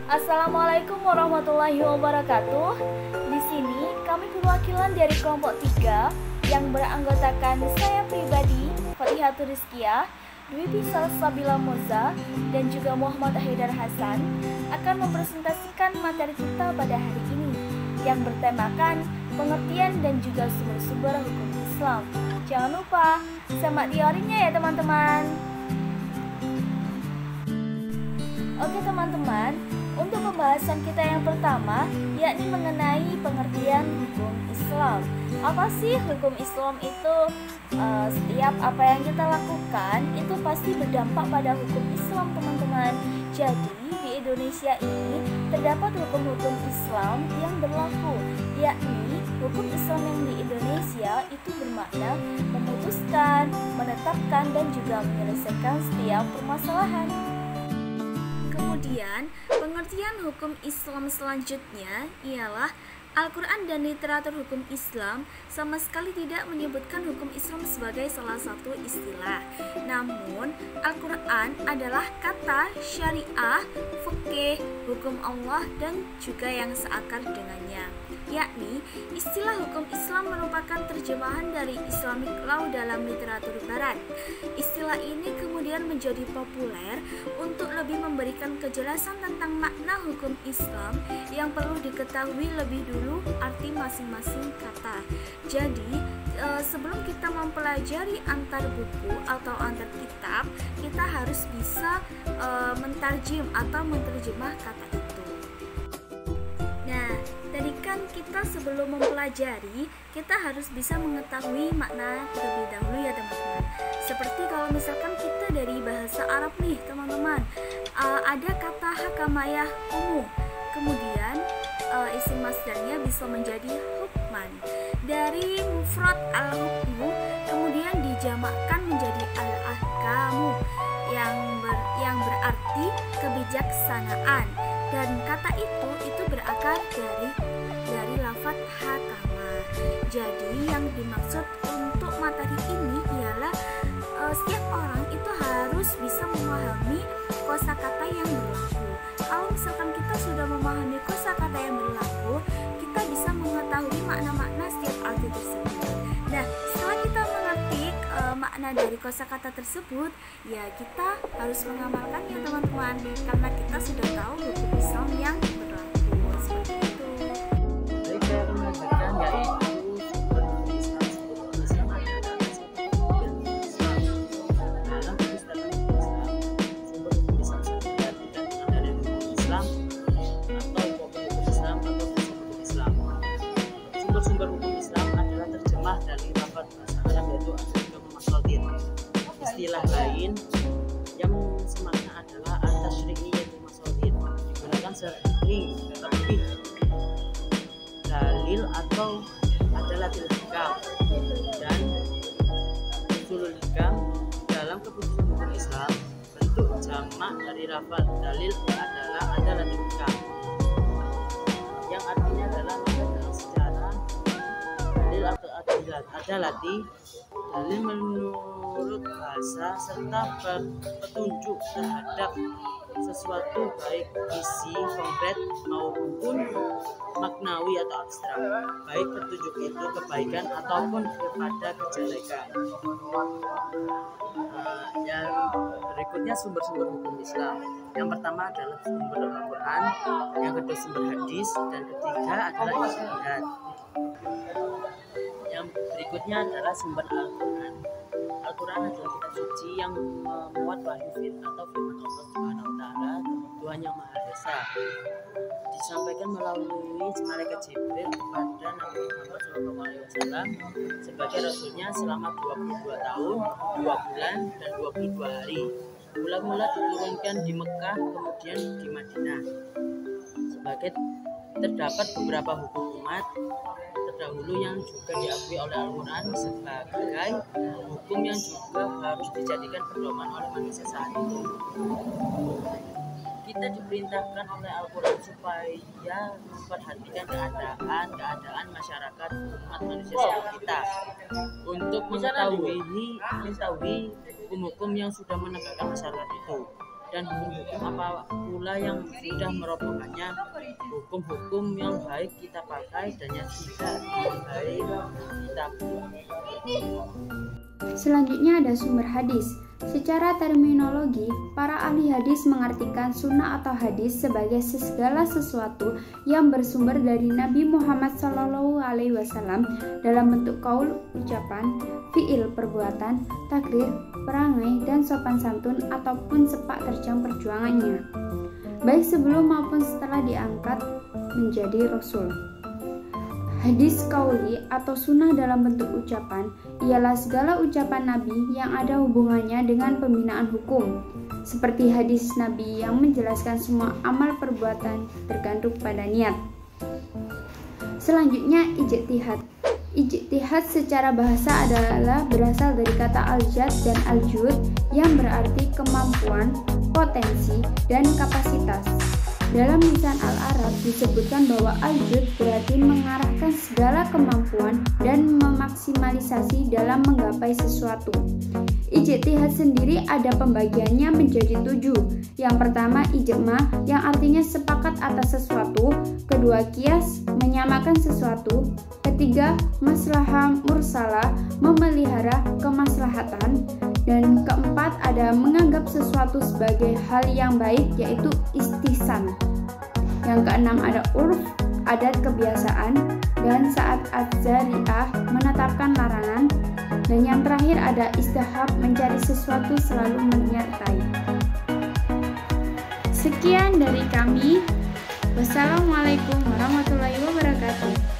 Assalamualaikum warahmatullahi wabarakatuh. Di sini kami perwakilan dari kelompok 3 yang beranggotakan saya pribadi, Fatihatul Rizkiyah, Dwi Bisa Sabila Moza, dan juga Muhammad Haidar Hasan akan mempresentasikan materi kita pada hari ini yang bertemakan pengertian dan juga sumber-sumber hukum Islam. Jangan lupa simak teorinya ya teman-teman. Oke teman-teman, untuk pembahasan kita yang pertama yakni mengenai pengertian hukum Islam. Apa sih hukum Islam itu? Setiap apa yang kita lakukan itu pasti berdampak pada hukum Islam teman-teman. Jadi di Indonesia ini terdapat hukum-hukum Islam yang berlaku, yakni hukum Islam yang di Indonesia itu bermakna memutuskan, menetapkan dan juga menyelesaikan setiap permasalahan. Kemudian, pengertian hukum Islam selanjutnya ialah Al-Quran dan literatur hukum Islam sama sekali tidak menyebutkan hukum Islam sebagai salah satu istilah. Namun, Al-Quran adalah kata syariah, fikih, hukum Allah dan juga yang seakar dengannya. Yakni, istilah hukum Islam merupakan terjemahan dari Islamic law dalam literatur barat. Istilah ini kemudian menjadi populer untuk lebih memberikan kejelasan tentang makna hukum Islam yang perlu diketahui lebih dulu arti masing-masing kata. Jadi, sebelum kita mempelajari antar buku atau antar kitab, kita harus bisa mentarjim atau menerjemah kata itu. Nah, tadi kan kita sebelum mempelajari, kita harus bisa mengetahui makna terlebih dahulu ya teman-teman. Seperti kalau misalkan kita dari bahasa Arab nih teman-teman, ada kata hakamayah umum, kemudian isim masdarnya bisa menjadi hukman. Dari mufrad al-hukmu kemudian dijamakkan menjadi al-ahkamu yang berarti kebijaksanaan, dan kata itu berakar dari lafaz hakama. Jadi yang dimaksud untuk materi ini ialah setiap orang itu harus bisa memahami kosakata yang berlaku. Kalau misalkan kita sudah memahami kosakata yang berlaku, kita bisa mengetahui makna-makna setiap arti tersebut. Nah, setelah kita mengerti makna dari kosakata tersebut, ya kita harus mengamalkannya teman-teman, karena kita sudah tahu hukum Islam yang berlaku. Seperti itu. Baik, saya akan mengajarkan yaitu sumber hukum Islam. Sumber hukum Islam adalah Islam. Dalam perpustakaan hukum Islam, sumber hukum Islam tidak diartikan dari hukum Islam atau hukum Islam atau prinsip hukum Islam. Sumber-sumber hukum Islam adalah terjemah dari lafaz bahasa Arab yaitu al-hukm maslatin. Istilah lain yang semakna adalah at-tasyri'i yaitu maslatin. Digunakan sering lebih dalil atau adalatil hikam dan usulul hikam. Dalam keputusan hukum Islam, bentuk jamak dari lafaz dalil adalah adalatil hikam, yang artinya adalah dalam sejarah dalil atau adalati, dalil menurut bahasa serta petunjuk terhadap sesuatu baik isi konkret maupun maknawi atau abstrak, baik petunjuk itu kebaikan ataupun kepada kejelekan. Yang berikutnya sumber-sumber hukum Islam. Yang pertama adalah sumber Al-Quran, yang kedua sumber hadis, dan ketiga adalah ijtihad. Yang berikutnya adalah sumber Al-Quran. Al-Quran adalah kitab suci yang memuat wahyu atau firman Allah Subhanahu wa taala, Tuhan yang Maha Esa. Disampaikan melalui malaikat Jibril kepada Nabi Muhammad SAW sebagai rasulnya selama 22 tahun, 2 bulan dan 22 hari. Mula-mula diturunkan di Mekah, kemudian di Madinah. Sebagai terdapat beberapa hukum umat terdahulu yang juga diakui oleh Al-Quran sebagai hukum yang juga harus dijadikan pedoman oleh manusia saat itu. Kita diperintahkan oleh Al-Quran supaya memperhatikan keadaan masyarakat umat manusia sekitar kita untuk mengetahui hukum-hukum yang sudah menegakkan masyarakat itu. dan hukum-hukum apa pula yang sudah merobohkannya. Hukum-hukum yang baik kita pakai dan yang tidak baik kita buang. Selanjutnya ada sumber hadis. Secara terminologi, para ahli hadis mengartikan sunnah atau hadis sebagai segala sesuatu yang bersumber dari Nabi Muhammad SAW dalam bentuk qaul ucapan, fiil perbuatan, takrir perangai, dan sopan santun ataupun sepak terjang perjuangannya, baik sebelum maupun setelah diangkat menjadi rasul. Hadis qauli atau sunnah dalam bentuk ucapan ialah segala ucapan Nabi yang ada hubungannya dengan pembinaan hukum, seperti hadis Nabi yang menjelaskan semua amal perbuatan tergantung pada niat. Selanjutnya ijtihad. Ijtihad secara bahasa adalah berasal dari kata al-jad dan al-jud yang berarti kemampuan, potensi, dan kapasitas. Dalam lisan Al-Arab disebutkan bahwa al-jud berarti mengarahkan segala kemampuan dan memaksimalisasi dalam menggapai sesuatu. Ijtihad sendiri ada pembagiannya menjadi 7. Yang pertama ijma yang artinya sepakat atas sesuatu, kedua qiyas menyamakan sesuatu, ketiga maslahah mursalah memelihara kemaslahatan, dan keempat ada menganggap sesuatu sebagai hal yang baik yaitu istihsan. Yang keenam ada urf, adat kebiasaan, dan saat az-zari'ah menetapkan larangan, dan yang terakhir ada istihab mencari sesuatu selalu menyertai. Sekian dari kami. Wassalamualaikum warahmatullahi wabarakatuh.